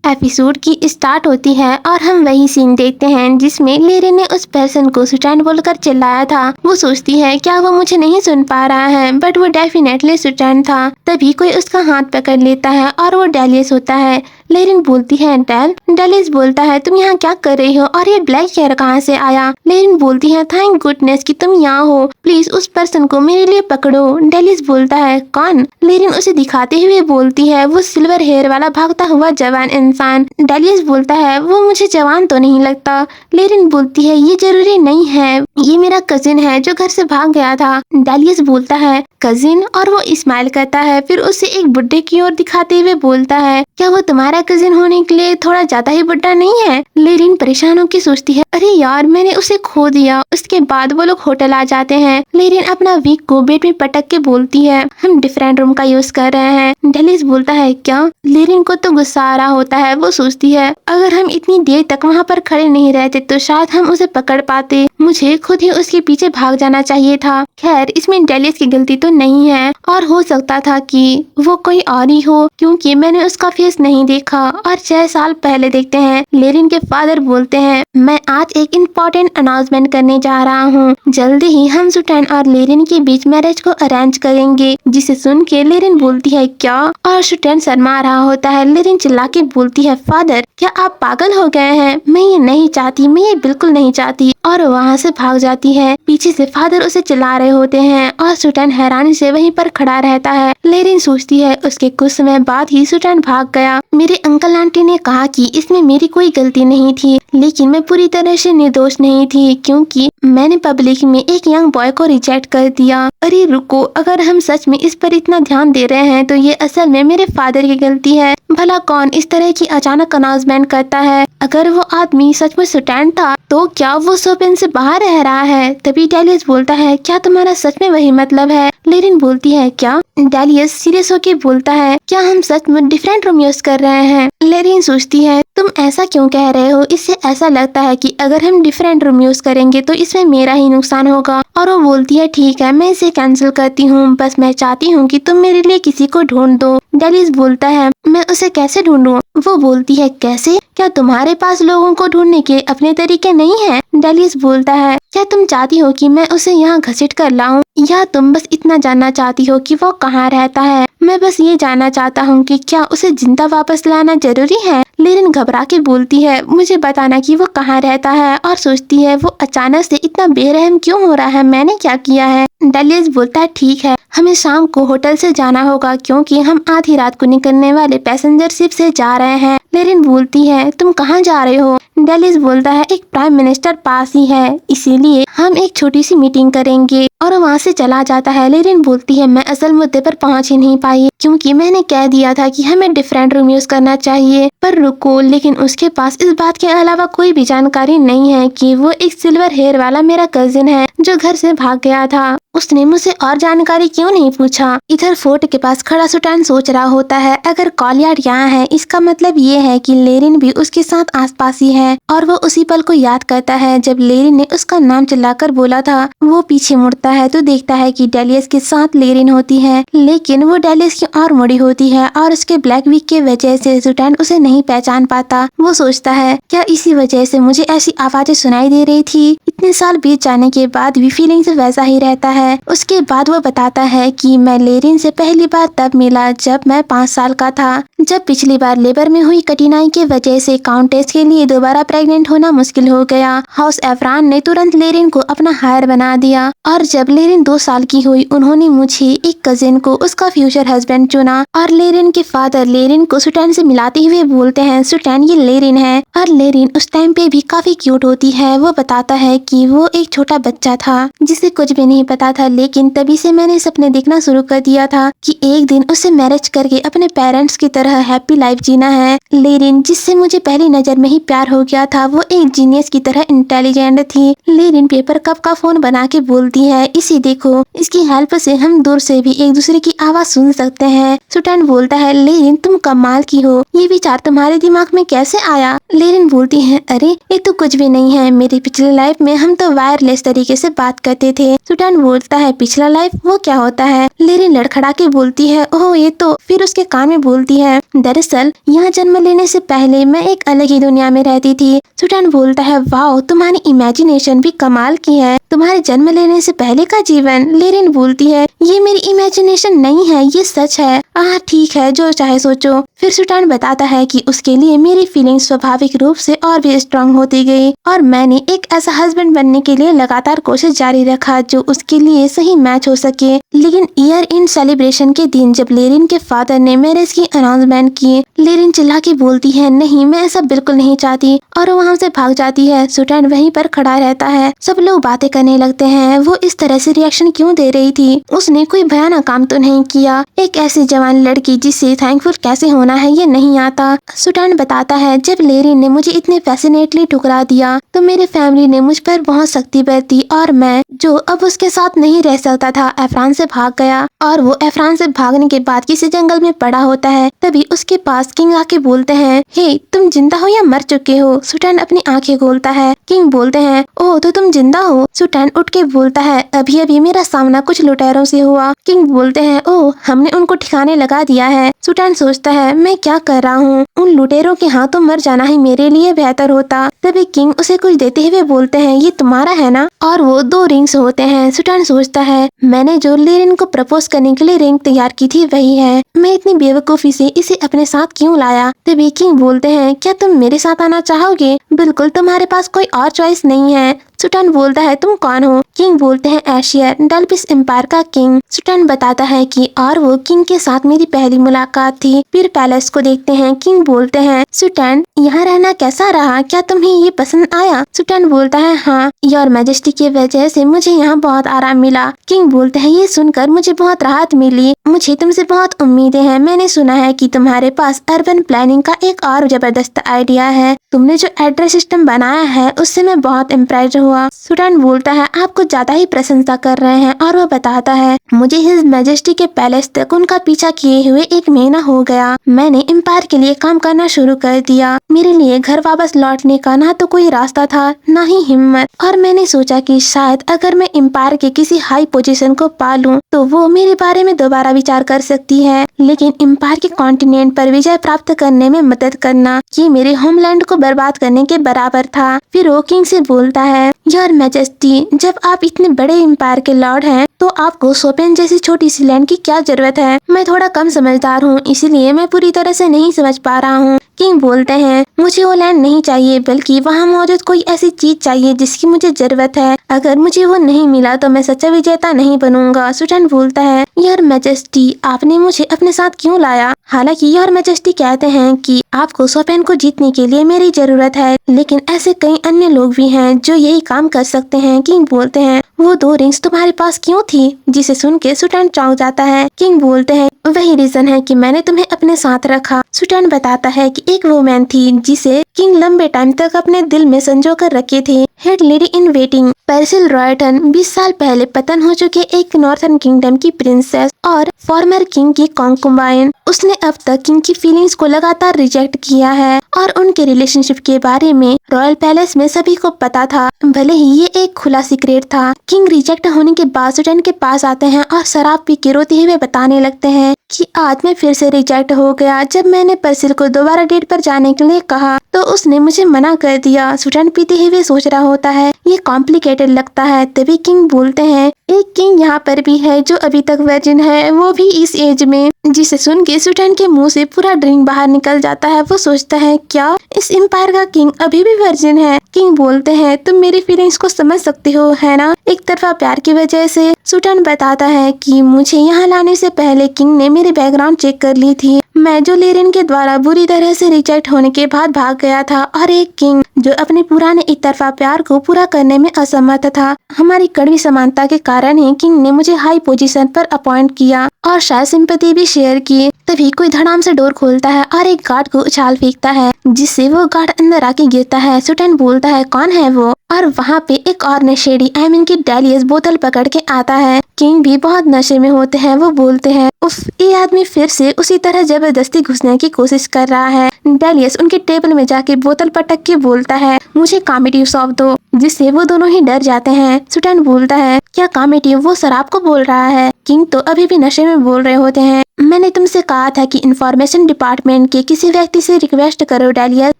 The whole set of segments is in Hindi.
एपिसोड की स्टार्ट होती है और हम वही सीन देखते हैं जिसमें लेरी ने उस पर्सन को सुटैन बोलकर चिल्लाया था। वो सोचती है क्या वो मुझे नहीं सुन पा रहा है, बट वो डेफिनेटली सुटैन था। तभी कोई उसका हाथ पकड़ लेता है और वो डेलियस होता है। लेरिन बोलती है डेलियस बोलता है तुम यहाँ क्या कर रही हो और ये ब्लैक हेयर कहाँ से आया। लेरिन बोलती है थैंक गुडनेस कि तुम यहाँ हो, प्लीज उस पर्सन को मेरे लिए पकड़ो। डेलियस बोलता है कौन। लेरिन उसे दिखाते हुए बोलती है वो सिल्वर हेयर वाला भागता हुआ जवान इंसान। डेलियस बोलता है वो मुझे जवान तो नहीं लगता। लेरिन बोलती है ये जरूरी नहीं है, ये मेरा कजिन है जो घर से भाग गया था। डेलियस बोलता है कजिन, और वो स्माइल करता है। फिर उसे एक बुड्ढे की ओर दिखाते हुए बोलता है क्या वो तुम्हारा कजिन होने के लिए थोड़ा ज्यादा ही बुड्ढा नहीं है। लेरिन परेशान होकर सोचती है अरे यार मैंने उसे खो दिया। उसके बाद वो लोग होटल आ जाते हैं। लेरिन अपना वीक को बेड में पटक के बोलती है हम डिफरेंट रूम का यूज कर रहे हैं। डेलियस बोलता है क्या। लेरिन को तो गुस्सा आ रहा होता है। वो सोचती है अगर हम इतनी देर तक वहाँ पर खड़े नहीं रहते तो शायद हम उसे पकड़ पाते। मुझे खुद ही उसके पीछे भाग जाना चाहिए था। खैर इसमें डेलियस की गलती तो नहीं है, और हो सकता था कि वो कोई और ही हो क्योंकि मैंने उसका फेस नहीं देखा। और 6 साल पहले देखते हैं। लेरिन के फादर बोलते हैं मैं आज एक इम्पोर्टेंट अनाउंसमेंट करने जा रहा हूँ। जल्दी ही हम सुटैन और लेरिन के बीच मैरिज को अरेंज करेंगे। जिसे सुन के लेरिन बोलती है क्या, और सुटैन शर्मा रहा होता है। लेरिन चिल्ला के बोलती है फादर क्या आप पागल हो गए हैं, मैं ये नहीं चाहती, मैं ये बिल्कुल नहीं चाहती, और वहाँ से भाग जाती है। पीछे से फादर उसे चिल्ला रहे होते हैं और सुटैन हैरानी से वहीं पर खड़ा रहता है। लेरिन सोचती है उसके कुछ समय बाद ही सुटैन भाग गया। मेरे अंकल आंटी ने कहा कि इसमें मेरी कोई गलती नहीं थी, लेकिन मैं पूरी तरह से निर्दोष नहीं थी क्योंकि मैंने पब्लिक में एक यंग बॉय को रिजेक्ट कर दिया। अरे रुको, अगर हम सच में इस पर इतना ध्यान दे रहे हैं तो ये असल में मेरे फादर की गलती है। भला कौन इस तरह की अचानक अनाउंसमेंट करता है। अगर वो आदमी सचमुच सुटैन था तो क्या वो शोपिन से बाहर रह रहा है। तभी डेलियस बोलता है क्या तुम्हारा सच में वही मतलब है। लेरिन बोलती है क्या। डेलियस सीरियस होके बोलता है क्या हम सच में डिफरेंट रूम यूज कर रहे हैं। लेरिन सोचती है तुम ऐसा क्यों कह रहे हो, इससे ऐसा लगता है कि अगर हम डिफरेंट रूम यूज करेंगे तो इसमें मेरा ही नुकसान होगा। और वो बोलती है ठीक है मैं इसे कैंसिल करती हूँ, बस मैं चाहती हूँ कि तुम मेरे लिए किसी को ढूंढ दो। डेलियस बोलता है मैं उसे कैसे ढूंढूं। वो बोलती है कैसे, क्या तुम्हारे पास लोगों को ढूंढने के अपने तरीके नहीं हैं। डेलियस बोलता है क्या तुम चाहती हो कि मैं उसे यहाँ घसीट कर लाऊं, या तुम बस इतना जानना चाहती हो कि वो कहाँ रहता है। मैं बस ये जानना चाहता हूँ कि क्या उसे जिंदा वापस लाना जरूरी है। लेरिन घबरा के बोलती है मुझे बताना कि वो कहाँ रहता है, और सोचती है वो अचानक से इतना बेरहम क्यों हो रहा है, मैंने क्या किया है। डेलियस बोलता है ठीक है हमें शाम को होटल से जाना होगा क्योंकि हम आधी रात को निकलने वाले पैसेंजर शिप से जा रहे हैं। लेरिन बोलती है तुम कहाँ जा रहे हो। डेलियस बोलता है एक प्राइम मिनिस्टर पास ही है, इसीलिए हम एक छोटी सी मीटिंग करेंगे, और वहाँ से चला जाता है। लेरिन बोलती है मैं असल मुद्दे पर पहुँच ही नहीं पाई क्योंकि मैंने कह दिया था कि हमें डिफरेंट रूम यूज करना चाहिए। पर रुको, लेकिन उसके पास इस बात के अलावा कोई भी जानकारी नहीं है कि वो एक सिल्वर हेयर वाला मेरा कजिन है जो घर से भाग गया था। उसने मुझसे और जानकारी क्यों नहीं पूछा। इधर फोर्ट के पास खड़ा सुटैन सोच रहा होता है अगर कॉलयार्ड यहाँ है इसका मतलब ये है कि लेरिन भी उसके साथ आसपास ही है, और वो उसी पल को याद करता है जब लेरिन ने उसका नाम चिल्लाकर बोला था। वो पीछे मुड़ता है तो देखता है कि डेलियस के साथ लेरिन होती है, लेकिन वो डेलियस की और मुड़ी होती है और उसके ब्लैक विग के वजह से सुटैन उसे नहीं पहचान पाता। वो सोचता है क्या इसी वजह से मुझे ऐसी आवाजें सुनाई दे रही थी। इतने साल बीत जाने के बाद भी फीलिंग्स वैसा ही रहता है। उसके बाद वो बताता है कि मैं लेरिन से पहली बार तब मिला जब मैं 5 साल का था, जब पिछली बार लेबर में हुई कठिनाई की वजह से काउंटेस के लिए दोबारा प्रेग्नेंट होना मुश्किल हो गया। हाउस एफरान ने तुरंत लेरिन को अपना हायर बना दिया, और जब लेरिन 2 साल की हुई उन्होंने मुझे एक कजिन को उसका फ्यूचर हस्बैंड चुना। और लेरिन के फादर लेरिन को सुटैन से मिलाते हुए बोलते हैं सुटैन ये लेरिन है। और लेरिन उस टाइम पे भी काफी क्यूट होती है। वो बताता है कि वो एक छोटा बच्चा था जिसे कुछ भी नहीं पता था, लेकिन तभी से मैंने सपने देखना शुरू कर दिया था कि एक दिन उससे मैरिज करके अपने पेरेंट्स की तरह हैप्पी लाइफ जीना है। लेरिन जिससे मुझे पहली नजर में ही प्यार हो गया था वो एक जीनियस की तरह इंटेलिजेंट थी। लेरिन पेपर कप का फोन बना के बोलती है इसी देखो, इसकी हेल्प से हम दूर से भी एक दूसरे की आवाज सुन सकते हैं। सुटैन बोलता है लेरिन तुम कमाल की हो, ये विचार तुम्हारे दिमाग में कैसे आया। लेरिन लेरिन बोलती है, अरे ये तो कुछ भी नहीं है, मेरी पिछले लाइफ में हम तो वायरलेस तरीके से बात करते थे। सुटैन बोलता है, पिछला लाइफ वो क्या होता है? लेरिन लड़खड़ा के बोलती है, ओह ये तो। फिर उसके कान में बोलती है, दरअसल यहाँ जन्म लेने से पहले मैं एक अलग ही दुनिया में रहती थी। सुटैन बोलता है, वाओ तुम्हारी इमेजिनेशन भी कमाल की है, तुम्हारे जन्म लेने से पहले का जीवन। लेरिन बोलती है, ये मेरी इमेजिनेशन नहीं है, ये सच है। ठीक है, जो चाहे सोचो। फिर सुटैन बताता है कि उसके लिए मेरी फीलिंग्स स्वाभाविक रूप से और भी स्ट्रांग होती गई और मैंने एक ऐसा हस्बैंड बनने के लिए लगातार कोशिश जारी रखा जो उसके लिए सही मैच हो सके। लेकिन ईयर इन सेलिब्रेशन के दिन जब लेरिन के फादर ने मैरिज की अनाउंसमेंट की, लेरिन चिल्ला के बोलती है, नहीं मैं ऐसा बिल्कुल नहीं चाहती, और वो वहाँ से भाग जाती है। सुटैन वहीं पर खड़ा रहता है। सब लोग बातें करने लगते हैं, वो इस तरह से रिएक्शन क्यों दे रही थी? उसने कोई भयानक काम तो नहीं किया। एक ऐसी जवान लड़की जिससे थैंकफुल कैसे होना है ये नहीं आता। सुटैन बताता है, जब लेरिन ने मुझे इतने फैसिनेटली ठुकरा दिया तो मेरी फैमिली ने मुझ पर बहुत सख्ती बरती और मैं, जो अब उसके साथ नहीं रह सकता था, एफ्रान से भाग गया। और वो एफ्रान से भागने के बाद किसी जंगल में पड़ा होता है। तभी उसके पास किंग आके बोलते हैं, हे तुम जिंदा हो या मर चुके हो? सुटैन अपनी आंखें खोलता है। किंग बोलते हैं, ओह तो तुम जिंदा हो? सुटैन उठ के बोलता है, अभी अभी मेरा सामना कुछ लुटेरों से हुआ। किंग बोलते हैं, ओह हमने उनको ठिकाने लगा दिया है। सुटैन सोचता है, मैं क्या कर रहा हूँ? उन लुटेरों के हाथों मर जाना ही मेरे लिए बेहतर होता। तभी किंग उसे कुछ देते हुए बोलते हैं, ये तुम्हारा है ना? और वो 2 रिंग्स होते हैं। सुटैन सोचता है, मैंने जो लेरिन को प्रपोज करने के लिए रिंग तैयार की थी वही है। मैं इतनी बेवकूफी से इसे अपने साथ क्यों लाया? तभी किंग बोलते हैं, क्या तुम मेरे साथ आना चाहोगे? बिल्कुल, तुम्हारे पास कोई और चॉइस नहीं है। सुटैन बोलता है, तुम कौन हो? किंग बोलते हैं, एशियर, डलपिस एम्पायर का किंग। सुटैन बताता है कि और वो किंग के साथ मेरी पहली मुलाकात थी। फिर पैलेस को देखते हैं। किंग बोलते हैं, सुटैन यहाँ रहना कैसा रहा? क्या तुम्हें ये पसंद आया? सुटैन बोलता है, हाँ, योर मैजेस्टी की वजह से मुझे यहाँ बहुत आराम मिला। किंग बोलते हैं, ये सुनकर मुझे बहुत राहत मिली। मुझे तुमसे बहुत उम्मीदें हैं। मैंने सुना है कि तुम्हारे पास अर्बन प्लानिंग का एक और जबरदस्त आइडिया है। तुमने जो एड्रेस सिस्टम बनाया है उससे मैं बहुत इम्प्रेस्ड हुआ। सुटैन बोलता है, आप कुछ ज्यादा ही प्रशंसा कर रहे हैं। और वो बताता है, मुझे हिज मैजेस्टी के पैलेस तक उनका पीछा किए हुए 1 महीना हो गया। मैंने एम्पायर के लिए काम करना शुरू कर दिया। मेरे लिए घर वापस लौटने का ना तो कोई रास्ता था ना ही हिम्मत, और मैंने सोचा कि शायद अगर मैं एम्पायर के किसी हाई पोजीशन को पा लूं तो वो मेरे बारे में दोबारा विचार कर सकती है। लेकिन एम्पायर के कॉन्टिनेंट पर विजय प्राप्त करने में मदद करना ये मेरे होमलैंड को बर्बाद करने के बराबर था। फिर वो किंग से बोलता है, योर मैजेस्टी, जब आप इतने बड़े एम्पायर के लॉर्ड हैं तो आपको सोपेन जैसी छोटी सी लैंड की क्या जरूरत है? मैं थोड़ा कम समझदार हूँ, इसीलिए मैं पूरी तरह से नहीं समझ पा रहा हूँ। किंग बोलते हैं, मुझे वो लैंड नहीं चाहिए, बल्कि वहाँ मौजूद कोई ऐसी चीज चाहिए जिसकी मुझे जरूरत है। अगर मुझे वो नहीं मिला तो मैं सच्चा विजेता नहीं बनूंगा। सुटैन बोलता है, योर मैजेस्टी, आपने मुझे अपने साथ क्यों लाया? हालांकि योर मैजेस्टी कहते हैं कि आपको सोपेन को जीतने के लिए मेरी जरूरत है, लेकिन ऐसे कई अन्य लोग भी हैं जो यही काम कर सकते हैं। किंग बोलते हैं, वो 2 रिंग्स तुम्हारे पास क्यों थी? जिसे सुन के सुटैन चौंक जाता है। किंग बोलते हैं, वही रीजन है कि मैंने तुम्हें अपने साथ रखा। सुटैन बताता है कि एक वुमेन थी जिसे किंग लंबे टाइम तक अपने दिल में संजो कर रखे थे। हेड लेडी इन वेटिंग पर्सिल रॉयटन 20 साल पहले पतन हो चुके एक नॉर्थर्न किंगडम की प्रिंसेस और फॉर्मर किंग की कॉन्कुबाइन। उसने अब तक किंग की फीलिंग्स को लगातार रिजेक्ट किया है और उनके रिलेशनशिप के बारे में रॉयल पैलेस में सभी को पता था, भले ही ये एक खुला सीक्रेट था। किंग रिजेक्ट होने के बाद सुटैन के पास आते हैं और शराब पी के रोते हुए बताने लगते हैं कि आज मैं फिर से रिजेक्ट हो गया। जब मैंने पर्सिल को दोबारा डेट पर जाने के लिए कहा तो उसने मुझे मना कर दिया। सुटैन पीते हुए सोच रहा होता है, ये कॉम्प्लिकेटेड लगता है। तभी किंग बोलते हैं, एक किंग यहाँ पर भी है जो अभी तक वर्जिन है, वो भी इस एज में। जिसे सुन के सुटैन के मुंह से पूरा ड्रिंक बाहर निकल जाता है। वो सोचता है, क्या इस एम्पायर का किंग अभी भी वर्जिन है? किंग बोलते हैं, तुम मेरी फीलिंग्स को समझ सकते हो है ना, एक तरफा प्यार की वजह से। सुटैन बताता है कि मुझे यहाँ लाने से पहले किंग ने मेरी बैकग्राउंड चेक कर ली थी। मैं जो लेरिन के द्वारा बुरी तरह से रिजेक्ट होने के बाद भाग गया था, और एक किंग जो अपने पुराने एक तरफा प्यार को पूरा करने में असमर्थ था। हमारी कड़वी समानता के कारण ही किंग ने मुझे हाई पोजीशन पर अपॉइंट किया और शायद सिंपैथी भी शेयर की। तभी कोई धड़ाम से डोर खोलता है और एक गार्ड को उछाल फेंकता है, जिससे वो गार्ड अंदर आके गिरता है। सुटैन बोलता है कौन है वो, और वहाँ पे एक और नशेड़ी आई मीन की डेलियस बोतल पकड़ के आता है। किंग भी बहुत नशे में होते हैं। वो बोलते हैं उफ, ये आदमी फिर से उसी तरह जबरदस्ती घुसने की कोशिश कर रहा है। डेलियस उनके टेबल में जाके बोतल पटक के बोलता है मुझे कामेटिव सौंप दो, जिससे वो दोनों ही डर जाते हैं। सुटैन बोलता है क्या कामेटिव, वो शराब को बोल रहा है। किंग तो अभी भी नशे में बोल रहे होते हैं मैंने तुमसे कहा था कि इंफॉर्मेशन डिपार्टमेंट के किसी व्यक्ति से रिक्वेस्ट करो डेलियस,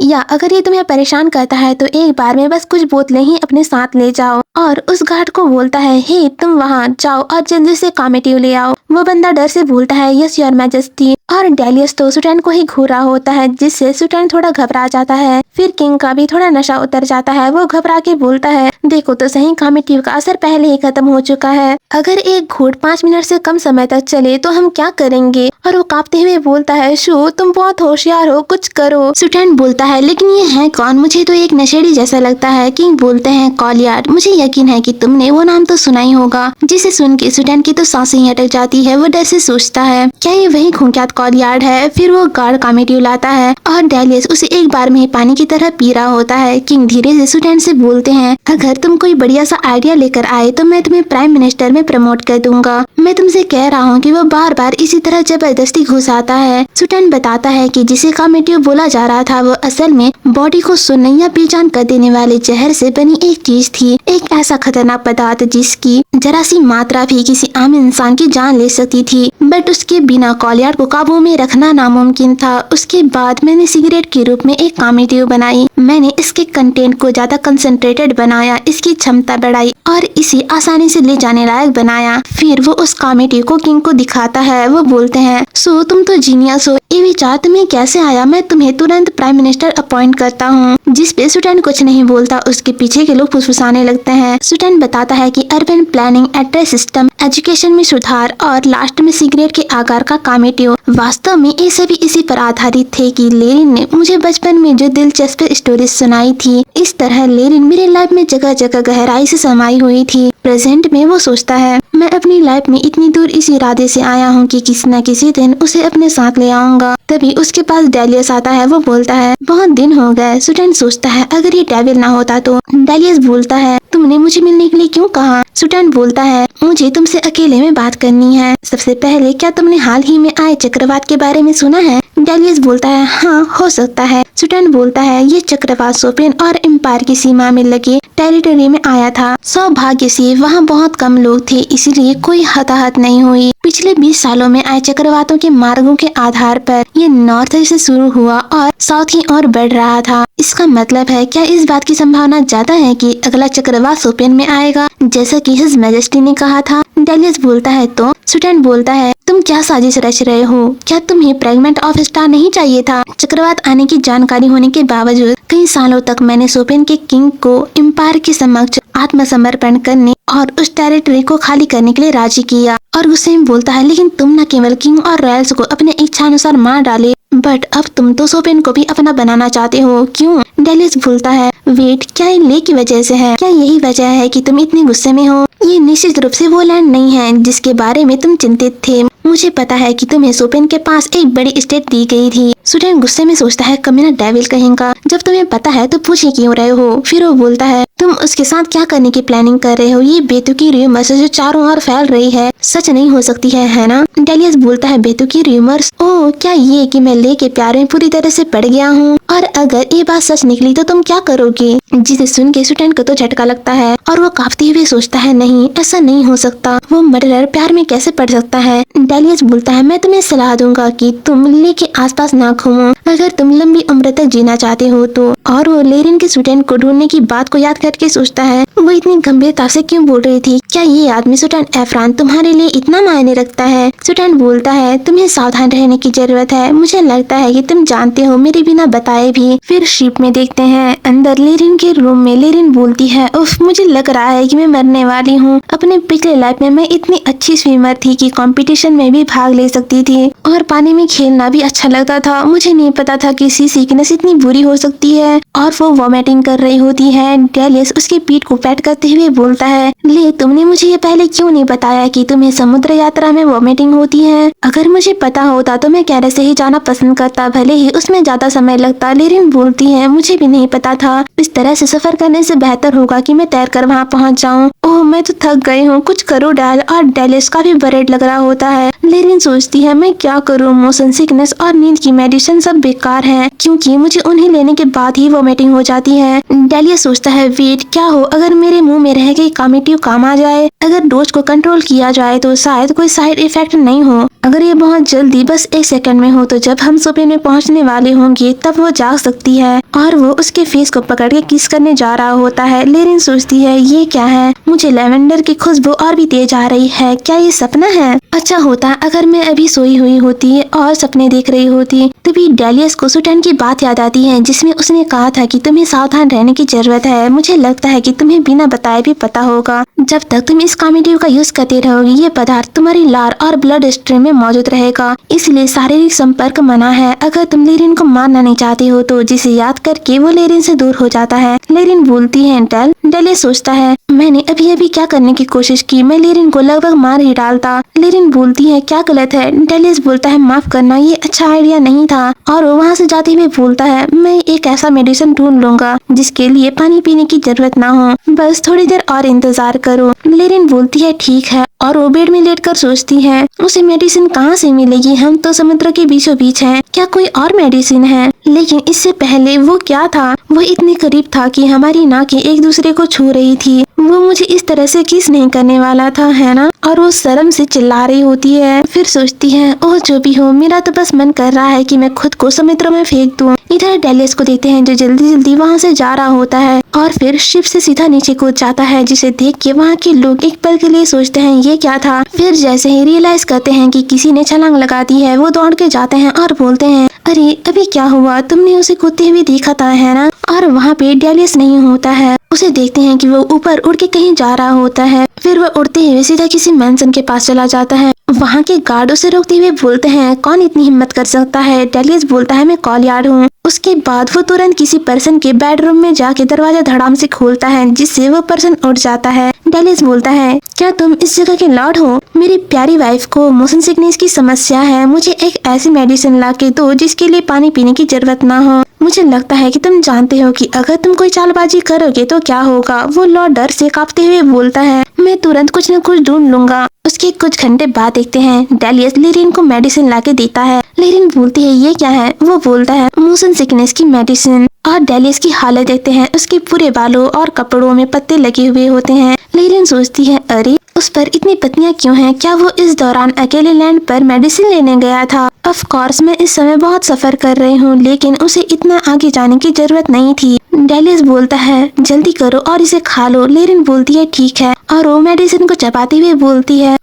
या अगर ये तुम्हें परेशान करता है तो एक बार में बस कुछ बोतलें ही अपने साथ ले जाओ। और उस गार्ड को बोलता है हे तुम वहाँ जाओ और जल्दी से कामेटिव ले आओ। वो बंदा डर से बोलता है यस योर मैजेस्टी, और डेलियस तो सुटैन को ही घूर रहा होता है, जिससे सुटैन थोड़ा घबरा जाता है। फिर किंग का भी थोड़ा नशा उतर जाता है। वो घबरा के बोलता है देखो तो सही, कामेटिव का असर पहले ही खत्म हो चुका है। अगर एक घूंट 5 मिनट से कम समय तक चले तो हम क्या करेंगे। और वो कांपते हुए बोलता है शू तुम बहुत होशियार हो, कुछ करो। सुटैन बोलता है लेकिन ये है कौन, मुझे तो एक नशेड़ी जैसा लगता है। किंग बोलते हैं कॉलियार्ड, मुझे यकीन है कि तुमने वो नाम तो सुना ही होगा। जिसे सुन के सुटैन की तो सांसें ही अटक जाती है। वो डर से सोचता है क्या ये वही खूंखार कॉलियार्ड है। फिर वो गार्ड कामेटिव लाता है और डेलियस उसे एक बार में ही पानी की तरह पी रहा होता है। किंग धीरे से सुटैन से बोलते हैं अगर तुम कोई बढ़िया सा आइडिया लेकर आए तो मैं तुम्हें प्राइम मिनिस्टर में प्रमोट कर दूंगा। मैं तुमसे कह रहा हूँ कि वो बार बार इसी तरह जबरदस्ती घुस आता है। सुटैन बताता है कि जिसे कामेटिव बोला जा रहा था वो असल में बॉडी को सुनने या बेजान कर देने वाले जहर से बनी एक चीज थी, एक ऐसा खतरनाक पदार्थ जिसकी जरा सी मात्रा भी किसी आम इंसान की जान ले सकती थी। बट उसके बिना कॉलियार्ड को काबू में रखना नामुमकिन था। उसके बाद मैंने सिगरेट के रूप में एक कामेटिव बनाई। मैंने इसके कंटेंट को ज्यादा कंसंट्रेटेड बनाया, इसकी क्षमता बढ़ाई और इसे आसानी से ले जाने लायक बनाया। फिर वो उस कामेटिव को किंग को दिखाता है। वो बोलते हैं सो तुम तो जीनियस हो, ये विचार तुम्हें कैसे आया, मैं तुम्हें तुरंत प्राइम मिनिस्टर अपॉइंट करता हूँ। जिस पे सुटैन कुछ नहीं बोलता। उसके पीछे के लोग फुसफुसाने लगते हैं। सुटैन बताता है कि urban planning, address system, education में सुधार और लास्ट में सिगरेट के आकार का कामेटिव। वास्तव में ये सभी इसी पर आधारित थे कि लेरिन ने मुझे बचपन में जो दिलचस्प स्टोरी सुनाई थी। इस तरह लेरिन मेरे लाइफ में जगह जगह गहराई से समाई हुई थी। प्रेजेंट में वो सोचता है मैं अपनी लाइफ में इतनी दूर इस इरादे से आया हूँ कि किसी न किसी दिन उसे अपने साथ ले आऊंगा। तभी उसके पास डेलियस आता है। वो बोलता है बहुत दिन हो गए। सुटैन सोचता है अगर ये डेविल ना होता तो। डेलियस बोलता है तुमने मुझे मिलने के लिए क्यों कहा। सुटैन बोलता है मुझे तुमसे अकेले में बात करनी है। सबसे पहले क्या तुमने हाल ही में आए चक्रवात के बारे में सुना है। डेलियस बोलता है हाँ हो सकता है। सुटैन बोलता है ये चक्रवात सोपेन और एम्पायर की सीमा में लगे टेरिटरी में आया था। सौभाग्य से वहाँ बहुत कम लोग थे, इसीलिए कोई हताहत नहीं हुई। पिछले 20 सालों में आए चक्रवातों के मार्गों के आधार पर ये नॉर्थ से शुरू हुआ और साउथ की ओर बढ़ रहा था। इसका मतलब है क्या इस बात की संभावना ज्यादा है कि अगला चक्रवात सोपेन में आएगा, जैसा कि हिज मैजेस्टी ने कहा था। डेलियस बोलता है तो। सुटैन बोलता है तुम क्या साजिश रच रहे हो, क्या तुम्हें फ्रेगमेंट ऑफ स्टार नहीं चाहिए था। चक्रवात आने की जानकारी होने के बावजूद कई सालों तक मैंने सोपेन के किंग को एम्पायर के समक्ष आत्मसमर्पण करने और उस टेरिटरी को खाली करने के लिए राजी किया। और गुस्से में बोलता है लेकिन तुम न केवल किंग और रॉयल्स को अपने इच्छानुसार मार डाले, बट अब तुम तो सोपेन को भी अपना बनाना चाहते हो, क्यों। डेलियस बोलता है वेट, क्या इन ले की वजह से है, क्या यही वजह है कि तुम इतने गुस्से में हो। ये निश्चित रूप से वो लैंड नहीं है जिसके बारे में तुम चिंतित थे। मुझे पता है कि तुम्हें सोपेन के पास एक बड़ी स्टेट दी गई थी। सुटैन गुस्से में सोचता है कमीना डेविल कहेगा, जब तुम्हें पता है तो पूछे क्यों रहे हो। फिर वो बोलता है तुम उसके साथ क्या करने की प्लानिंग कर रहे हो। ये बेतुकी रूमर्स जो चारों ओर फैल रही है सच नहीं हो सकती है ना। डेलियस बोलता है बेतुकी रूमर्स, ओह क्या ये कि मैं ले के प्यार में पूरी तरह से पड़ गया हूँ, और अगर ये बात सच निकली तो तुम क्या करोगे। जिसे सुन के सुटैन को तो झटका लगता है और वो कांपते हुए सोचता है नहीं ऐसा नहीं हो सकता, वो मर्डरर प्यार में कैसे पड़ सकता है। डेलियस बोलता है मैं तुम्हें सलाह दूंगा कि तुम ले के आसपास ना घूमो अगर तुम लंबी उम्र तक जीना चाहते हो तो। और वो लेरिन के सुटैन को ढूंढने की बात को याद करके सोचता है वो इतनी गंभीरता से क्यों बोल रही थी, क्या ये आदमी सुटैन एफ्रान तुम्हारे लिए इतना मायने रखता है। सुटैन बोलता है तुम्हें सावधान रहने की जरूरत है, मुझे लगता है कि तुम जानते हो मेरे बिना बताए भी। फिर शिप में देखते हैं अंदर लेरिन के रूम में लेरिन बोलती है, उफ, मुझे लग रहा है कि मैं मरने वाली हूँ। अपने पिछले लाइफ में मैं इतनी अच्छी स्विमर थी कि कंपटीशन में भी भाग ले सकती थी और पानी में खेलना भी अच्छा लगता था। मुझे नहीं पता था कि सी सिकनेस इतनी बुरी हो सकती है। और वो वॉमिटिंग कर रही होती है। डेलियस उसकी पीठ को पैट करते हुए बोलता है, ले, तुमने मुझे ये पहले क्यों नहीं बताया कि तुम्हें समुद्र यात्रा में वॉमिटिंग होती है? अगर मुझे पता होता तो मैं कैनेडा से ही जाना पसंद करता, भले ही उसमें ज्यादा समय लगता। लेरिन बोलती है, मुझे भी नहीं पता था। इस तरह से सफर करने से बेहतर होगा कि मैं तैर कर वहाँ पहुँच जाऊँ। ओह, मैं तो थक गई हूँ, कुछ करो डैल। और डेलियस काफी बरेड लग रहा होता है। लेरिन सोचती है, मैं क्या करूँ, मोशन सिकनेस और नींद की मेडिसिन सब बेकार है, क्योंकि मुझे उन्हें लेने के बाद ही वॉमिटिंग हो जाती है। डेलियस सोचता है, वेट, क्या हो अगर मेरे मुंह में रह गई कामेटिव काम आ जाए? अगर डोज को कंट्रोल किया जाए तो शायद कोई साइड इफेक्ट नहीं हो। अगर ये बहुत जल्दी बस 1 सेकंड में हो तो जब हम सुबह में पहुंचने वाले होंगे तब वो जाग सकती है। और वो उसके फेस को पकड़ के किस करने जा रहा होता है। लेरिन सोचती है, ये क्या है? मुझे लेवेंडर की खुशबू और भी तेज आ रही है। क्या ये सपना है? अच्छा होता अगर मैं अभी सोई हुई होती और सपने देख रही होती। तभी डेलियस को सुटैन की बात याद आती है जिसमें उसने कहा था कि तुम्हें सावधान रहने की जरूरत है। मुझे लगता है कि तुम्हें बिना बताए भी पता होगा। जब तक तुम इस कामेटिव का यूज करते रहोगी ये पदार्थ तुम्हारी लार और ब्लड स्ट्रीम में मौजूद रहेगा, इसलिए शारीरिक संपर्क मना है। अगर तुम लेरिन को मारना नहीं चाहते हो तो जिसे याद करके वो लेरिन से दूर हो जाता है। लेरिन बोलती है, डेलियस सोचता है, मैंने अभी अभी क्या करने की कोशिश की, मैं लेरिन को लगभग मार ही डालता। लेरिन बोलती है, क्या गलत है? डेलियस बोलता है, माफ करना, ये अच्छा आइडिया नहीं था। और वो वहाँ से जाते हुए बोलता है, मैं एक ऐसा मेडिसिन ढूंढ लूंगा जिसके लिए पानी पीने की जरूरत ना हो, बस थोड़ी देर और इंतजार करो। लेरिन बोलती है, ठीक है। और वो बेड में लेटकर सोचती है, उसे मेडिसिन कहाँ से मिलेगी? हम तो समुद्र के बीचों बीच हैं, क्या कोई और मेडिसिन है? लेकिन इससे पहले वो क्या था? वो इतने करीब था कि हमारी नाकें एक दूसरे को छू रही थी। वो मुझे इस तरह से किस नहीं करने वाला था, है ना? और वो शर्म से चिल्ला रही होती है। फिर सोचती है, ओह, जो भी हो, मेरा तो बस मन कर रहा है कि मैं खुद को समुद्र में फेंक दूं। इधर डेलियस को देखते हैं जो जल्दी जल्दी वहाँ से जा रहा होता है और फिर शिप से सीधा नीचे कूद जाता है, जिसे देख के वहाँ के लोग एक पल के लिए सोचते हैं ये क्या था। फिर जैसे ही रियलाइज करते हैं कि किसी ने छलांग लगा दी है, वो दौड़ के जाते हैं और बोलते हैं, अरे अभी क्या हुआ? तुमने उसे कूदते हुए देखा था, है ना? और वहाँ पे डेलियस नहीं होता है। उसे देखते हैं कि वो ऊपर उड़ के कहीं जा रहा होता है। फिर वो उड़ते हुए सीधा किसी मैंसन के पास चला जाता है। वहाँ के गार्ड उसे रोकते हुए बोलते हैं, कौन इतनी हिम्मत कर सकता है? डेलियस बोलता है, मैं कॉलयार्ड हूँ। उसके बाद वो तुरंत किसी पर्सन के बेडरूम में जाके दरवाजा धड़ाम से खोलता है, जिससे वो पर्सन उड़ जाता है। डेलियस बोलता है, क्या तुम इस जगह के लॉर्ड हो? मेरी प्यारी वाइफ को मोशन सिकनेस की समस्या है, मुझे एक ऐसी मेडिसिन ला के दो जिसके लिए पानी पीने की जरूरत ना हो। मुझे लगता है कि तुम जानते हो कि अगर तुम कोई चालबाजी करोगे तो क्या होगा। वो लॉर्ड डर से कांपते हुए बोलता है, मैं तुरंत कुछ न कुछ ढूंढ लूंगा। उसके कुछ घंटे बाद देखते हैं डेलियस लेरिन को मेडिसिन लाके देता है। लेरिन बोलती है, ये क्या है? वो बोलता है, मोशन सिकनेस की मेडिसिन। और डेलियस की हालत देखते हैं, उसके पूरे बालों और कपड़ों में पत्ते लगे हुए होते हैं। लेरिन सोचती है, अरे उस पर इतनी पत्तियां क्यों हैं? क्या वो इस दौरान अकेले लैंड पर मेडिसिन लेने गया था? ऑफ कोर्स मैं इस समय बहुत सफर कर रही हूँ, लेकिन उसे इतना आगे जाने की जरूरत नहीं थी। डेलियस बोलता है, जल्दी करो और इसे खा लो। लेरिन बोलती है, ठीक है। और वो मेडिसिन को चबाते हुए बोलती है,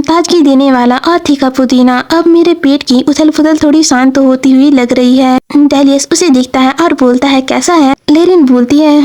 ताजगी देने वाला और तीखा पुदीना। अब मेरे पेट की उथल पुथल थोड़ी शांत होती हुई लग रही है। डेलियस उसे देखता है और बोलता है, कैसा है? लेरिन बोलती है,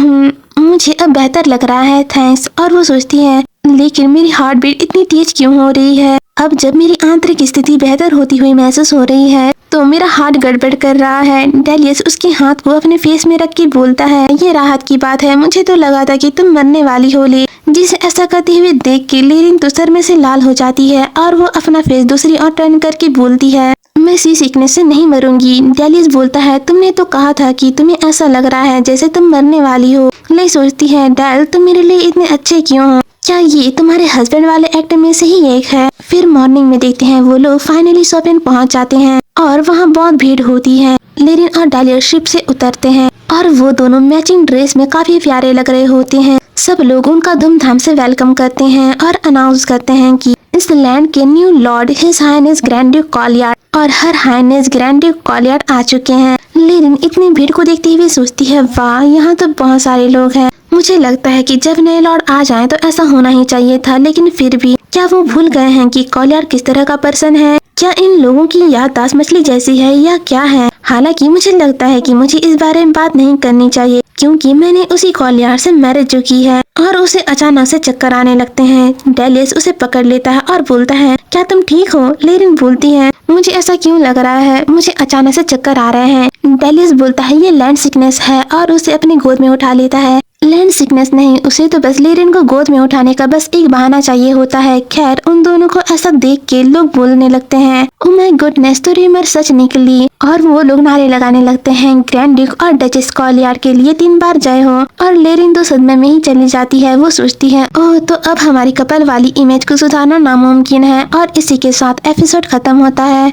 मुझे अब बेहतर लग रहा है, थैंक्स। और वो सोचती है, लेकिन मेरी हार्ट बीट इतनी तेज क्यों हो रही है? अब जब मेरी आंतरिक स्थिति बेहतर होती हुई महसूस हो रही है तो मेरा हार्ट गड़बड़ कर रहा है। डेलियस उसके हाथ को अपने फेस में रख के बोलता है, ये राहत की बात है, मुझे तो लगा था कि तुम मरने वाली हो। ले जिसे ऐसा करते हुए देख के लेरिन तो सर में से लाल हो जाती है और वो अपना फेस दूसरी ओर टर्न करके बोलती है, मैं सी सिकनेस से नहीं मरूंगी। डेलियस बोलता है, तुमने तो कहा था कि तुम्हें ऐसा लग रहा है जैसे तुम मरने वाली हो। ले सोचती है, डेल तुम मेरे लिए इतने अच्छे क्यों हो? क्या ये तुम्हारे हस्बैंड वाले एक्ट में से ही एक है? फिर मॉर्निंग में देखते हैं वो लोग फाइनली शॉपिंग पहुंच जाते हैं और वहाँ बहुत भीड़ होती है। लेरिन और डेलियस शिप से उतरते हैं और वो दोनों मैचिंग ड्रेस में काफी प्यारे लग रहे होते हैं। सब लोग उनका धूमधाम से वेलकम करते हैं और अनाउंस करते हैं कि इस लैंड के new lord his highness grand duke कॉलयार्ड और हर हाइनेस ग्रैंड ड्यूक कॉलयार्ड आ चुके हैं। लेरिन इतनी भीड़ को देखते हुए सोचती है, वाह, यहाँ तो बहुत सारे लोग हैं। मुझे लगता है कि जब नए लॉर्ड आ जाएं तो ऐसा होना ही चाहिए था, लेकिन फिर भी क्या वो भूल गए हैं कि कॉलयार्ड किस तरह का पर्सन है? क्या इन लोगों की याददाश्त मछली जैसी है या क्या है? हालांकि मुझे लगता है कि मुझे इस बारे में बात नहीं करनी चाहिए, क्योंकि मैंने उसी कॉलियार से मैरिज जो की है और उसे अचानक से चक्कर आने लगते हैं। डेलियस उसे पकड़ लेता है और बोलता है, क्या तुम ठीक हो? लेरिन बोलती है, मुझे ऐसा क्यों लग रहा है, मुझे अचानक से चक्कर आ रहे हैं। डेलियस बोलता है, ये लैंड सिकनेस है और उसे अपनी गोद में उठा लेता है। लैंड सिकनेस नहीं, उसे तो बस लेरिन को गोद में उठाने का बस एक बहाना चाहिए होता है। खैर, उन दोनों को ऐसा देख के लोग बोलने लगते हैं, ओह माय गुडनेस, तो रूमर सच निकली। और वो लोग नारे लगाने लगते हैं, ग्रैंड ड्यूक और डचेस कॉलियार के लिए 3 बार जय हो। और लेरिन तो सदमे में ही चली जाती है। वो सोचती है, ओह तो अब हमारी कपल वाली इमेज को सुधारना नामुमकिन है। और इसी के साथ एपिसोड खत्म होता है।